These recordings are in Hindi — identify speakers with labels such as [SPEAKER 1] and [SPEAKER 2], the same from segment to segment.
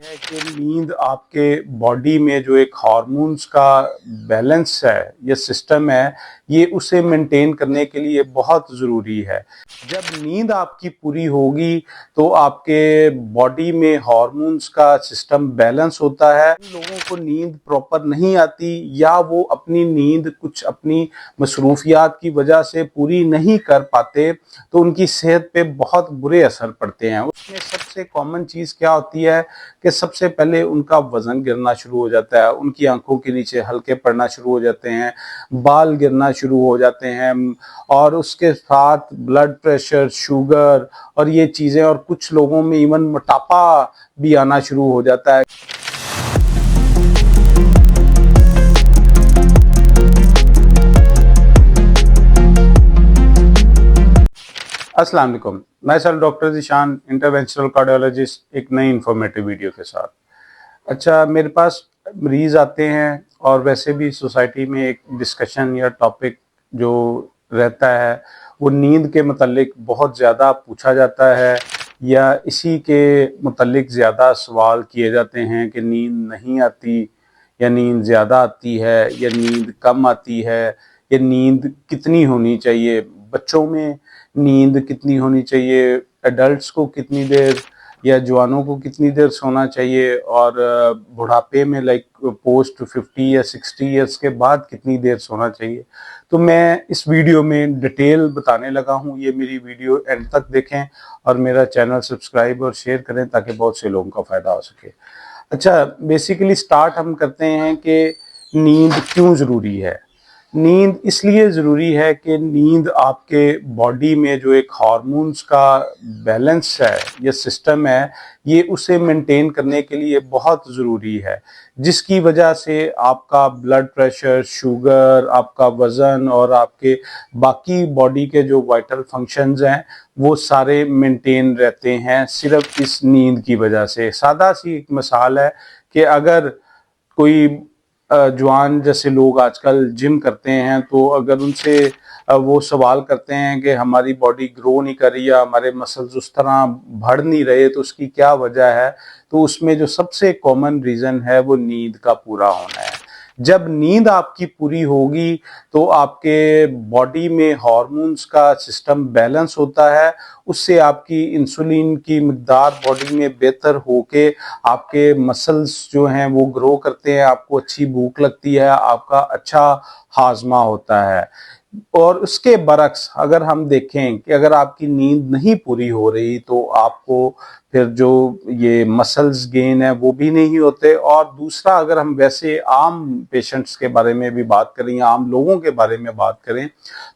[SPEAKER 1] है कि नींद आपके बॉडी में जो एक हार्मोन्स का बैलेंस है या सिस्टम है, ये उसे मेंटेन करने के लिए बहुत ज़रूरी है। जब नींद आपकी पूरी होगी तो आपके बॉडी में हार्मोन्स का सिस्टम बैलेंस होता है। लोगों को नींद प्रॉपर नहीं आती या वो अपनी नींद कुछ अपनी मसरूफियात की वजह से पूरी नहीं कर पाते, तो उनकी सेहत पे बहुत बुरे असर पड़ते हैं। उसमें सबसे कॉमन चीज़ क्या होती है कि सबसे पहले उनका वज़न गिरना शुरू हो जाता है, उनकी आंखों के नीचे हल्के पड़ना शुरू हो जाते हैं, बाल गिरना शुरू हो जाते हैं और उसके साथ ब्लड प्रेशर, शुगर और ये चीज़ें, और कुछ लोगों में इवन मोटापा भी आना शुरू हो जाता है। अस्सलाम वालेकुम, मैं sir doctor Zeeshan, interventional cardiologist, एक नई इन्फॉर्मेटिव वीडियो के साथ। अच्छा, मेरे पास मरीज़ आते हैं और वैसे भी सोसाइटी में एक डिस्कशन या टॉपिक जो रहता है वो नींद के मतलब बहुत ज़्यादा पूछा जाता है या इसी के मतलब ज़्यादा सवाल किए जाते हैं कि नींद नहीं आती या नींद ज़्यादा आती है या नींद कम आती है या नींद कितनी होनी चाहिए, बच्चों में नींद कितनी होनी चाहिए, एडल्ट्स को कितनी देर या जवानों को कितनी देर सोना चाहिए और बुढ़ापे में लाइक पोस्ट 50 या 60 ईयर्स के बाद कितनी देर सोना चाहिए। तो मैं इस वीडियो में डिटेल बताने लगा हूँ। ये मेरी वीडियो एंड तक देखें और मेरा चैनल सब्सक्राइब और शेयर करें ताकि बहुत से लोगों का फ़ायदा हो सके। अच्छा, बेसिकली स्टार्ट हम करते हैं कि नींद क्यों ज़रूरी है। नींद इसलिए ज़रूरी है कि नींद आपके बॉडी में जो एक हार्मोन्स का बैलेंस है या सिस्टम है, ये उसे मेंटेन करने के लिए बहुत ज़रूरी है, जिसकी वजह से आपका ब्लड प्रेशर, शुगर, आपका वज़न और आपके बाकी बॉडी के जो वाइटल फंक्शंस हैं वो सारे मेंटेन रहते हैं सिर्फ इस नींद की वजह से। सादा सी एक मिसाल है कि अगर कोई जवान जैसे लोग आजकल जिम करते हैं, तो अगर उनसे वो सवाल करते हैं कि हमारी बॉडी ग्रो नहीं कर रही या हमारे मसल्स उस तरह बढ़ नहीं रहे तो उसकी क्या वजह है, तो उसमें जो सबसे कॉमन रीज़न है वो नींद का पूरा होना है। जब नींद आपकी पूरी होगी तो आपके बॉडी में हार्मोन्स का सिस्टम बैलेंस होता है, उससे आपकी इंसुलिन की मिकदार बॉडी में बेहतर होके आपके मसल्स जो हैं वो ग्रो करते हैं, आपको अच्छी भूख लगती है, आपका अच्छा हाजमा होता है। और उसके बरक्स अगर हम देखें कि अगर आपकी नींद नहीं पूरी हो रही तो आपको फिर जो ये मसल्स गेन है वो भी नहीं होते। और दूसरा, अगर हम वैसे आम पेशेंट्स के बारे में भी बात करें या आम लोगों के बारे में बात करें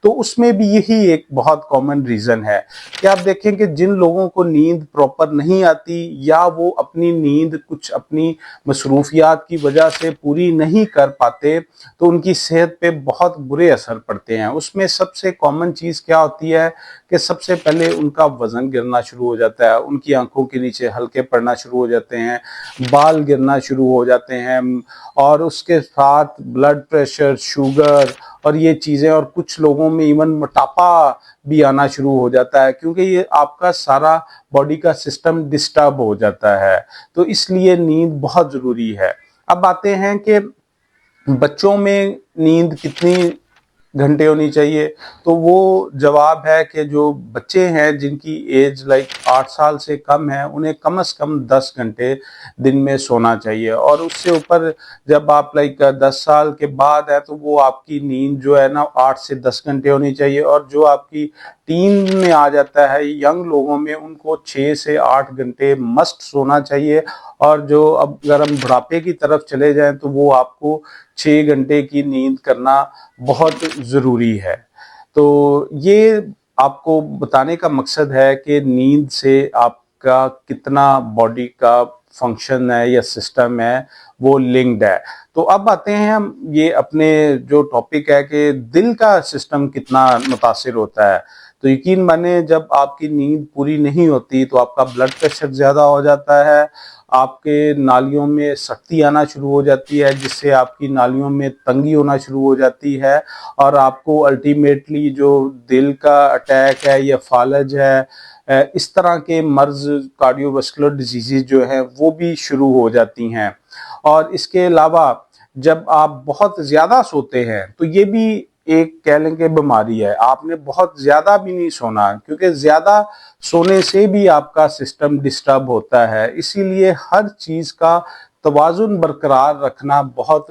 [SPEAKER 1] तो उसमें भी यही एक बहुत कॉमन रीज़न है कि आप देखें कि जिन लोगों को नींद प्रॉपर नहीं आती या वो अपनी नींद कुछ अपनी मसरूफियात की वजह से पूरी नहीं कर पाते, तो उनकी सेहत पे बहुत बुरे असर पड़ते हैं। उसमें सबसे कॉमन चीज़ क्या होती है कि सबसे पहले उनका वज़न गिरना शुरू हो जाता है, उनकी आंखों के नीचे हल्के पड़ना शुरू हो जाते हैं, बाल गिरना शुरू हो जाते हैं और उसके साथ ब्लड प्रेशर, शुगर और ये चीज़ें, और कुछ लोगों में इवन मोटापा भी आना शुरू हो जाता है, क्योंकि ये आपका सारा बॉडी का सिस्टम डिस्टर्ब हो जाता है। तो इसलिए नींद बहुत ज़रूरी है। अब आते हैं कि बच्चों में नींद कितनी घंटे होनी चाहिए, तो वो जवाब है कि जो बच्चे हैं जिनकी एज लाइक 8 साल से कम है, उन्हें कम से कम 10 घंटे दिन में सोना चाहिए। और उससे ऊपर जब आप लाइक 10 साल के बाद है तो वो आपकी नींद जो है ना 8 से 10 घंटे होनी चाहिए। और जो आपकी टीन में आ जाता है, यंग लोगों में, उनको 6 से 8 घंटे मस्ट सोना चाहिए। और जो अब अगर हम बुढ़ापे की तरफ चले जाएं तो वो आपको 6 घंटे की नींद करना बहुत ज़रूरी है। तो ये आपको बताने का मकसद है कि नींद से आपका कितना बॉडी का फंक्शन है या सिस्टम है वो लिंक्ड है। तो अब आते हैं हम ये अपने जो टॉपिक है कि दिल का सिस्टम कितना मुतासिर होता है। तो यकीन माने, जब आपकी नींद पूरी नहीं होती तो आपका ब्लड प्रेशर ज़्यादा हो जाता है, आपके नालियों में सख्ती आना शुरू हो जाती है, जिससे आपकी नालियों में तंगी होना शुरू हो जाती है और आपको अल्टीमेटली जो दिल का अटैक है या फालज है इस तरह के मर्ज कार्डियोवास्कुलर डिजीजेज जो है वो भी शुरू हो जाती हैं। और इसके अलावा जब आप बहुत ज़्यादा सोते हैं तो ये भी एक कह लें कि बीमारी है। आपने बहुत ज़्यादा भी नहीं सोना, क्योंकि ज़्यादा सोने से भी आपका सिस्टम डिस्टर्ब होता है। इसीलिए हर चीज़ का तवाज़ुन बरकरार रखना बहुत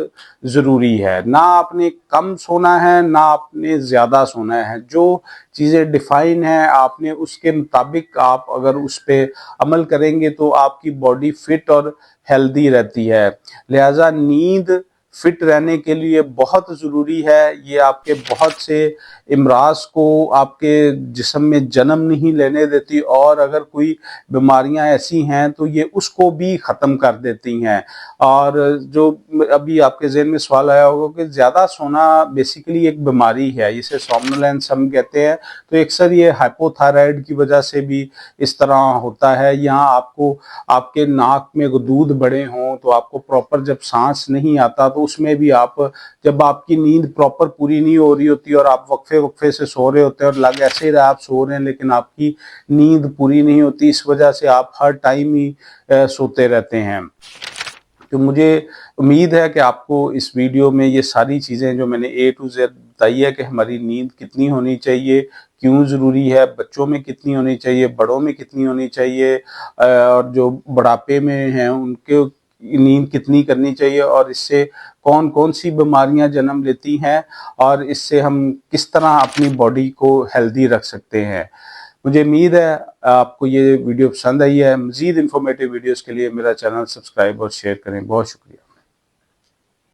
[SPEAKER 1] ज़रूरी है। ना आपने कम सोना है, ना आपने ज़्यादा सोना है। जो चीज़ें डिफ़ाइन हैं आपने उसके मुताबिक आप अगर उस पे अमल करेंगे तो आपकी बॉडी फिट और हेल्दी रहती है। लिहाजा नींद फिट रहने के लिए बहुत ज़रूरी है। ये आपके बहुत से इमराज को आपके जिस्म में जन्म नहीं लेने देती, और अगर कोई बीमारियां ऐसी हैं तो ये उसको भी ख़त्म कर देती हैं। और जो अभी आपके ज़हन में सवाल आया होगा कि ज़्यादा सोना बेसिकली एक बीमारी है, इसे सोमनोलेंस हम कहते हैं। तो अक्सर ये हाइपोथायराइड की वजह से भी इस तरह होता है। यहाँ आपको आपके नाक में दूध बड़े हों तो आपको प्रॉपर जब सांस नहीं आता तो उसमें भी आप, जब आपकी नींद प्रॉपर पूरी नहीं हो रही होती और आप वक्फे वक्फे से सो रहे होते हैं और लग ऐसे ही रहा आप सो रहे हैं लेकिन आपकी नींद पूरी नहीं होती, इस वजह से आप हर टाइम ही सोते रहते हैं। तो मुझे उम्मीद है कि आपको इस वीडियो में ये सारी चीज़ें जो मैंने A to Z बताई है कि हमारी नींद कितनी होनी चाहिए, क्यों ज़रूरी है, बच्चों में कितनी होनी चाहिए, बड़ों में कितनी होनी चाहिए, और जो बुढ़ापे में हैं उनके नींद कितनी करनी चाहिए, और इससे कौन कौन सी बीमारियां जन्म लेती हैं, और इससे हम किस तरह अपनी बॉडी को हेल्दी रख सकते हैं। मुझे उम्मीद है आपको ये वीडियो पसंद आई है। मज़ीद इंफॉर्मेटिव वीडियोस के लिए मेरा चैनल सब्सक्राइब और शेयर करें। बहुत शुक्रिया।